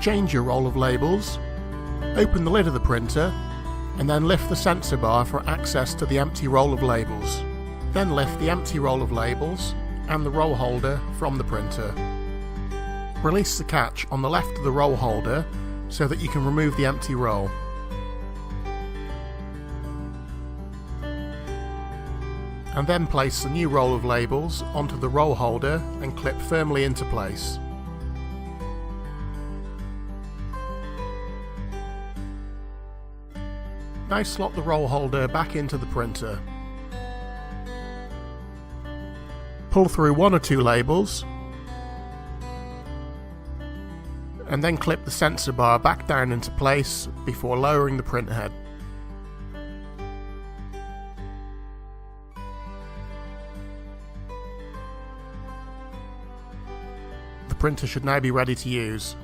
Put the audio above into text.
change your roll of labels, open the lid of the printer and then lift the sensor bar for access to the empty roll of labels. Then lift the empty roll of labels and the roll holder from the printer. Release the catch on the left of the roll holder so that you can remove the empty roll. And then place the new roll of labels onto the roll holder and clip firmly into place. Now slot the roll holder back into the printer. Pull through one or two labels and then clip the sensor bar back down into place before lowering the print head. The printer should now be ready to use.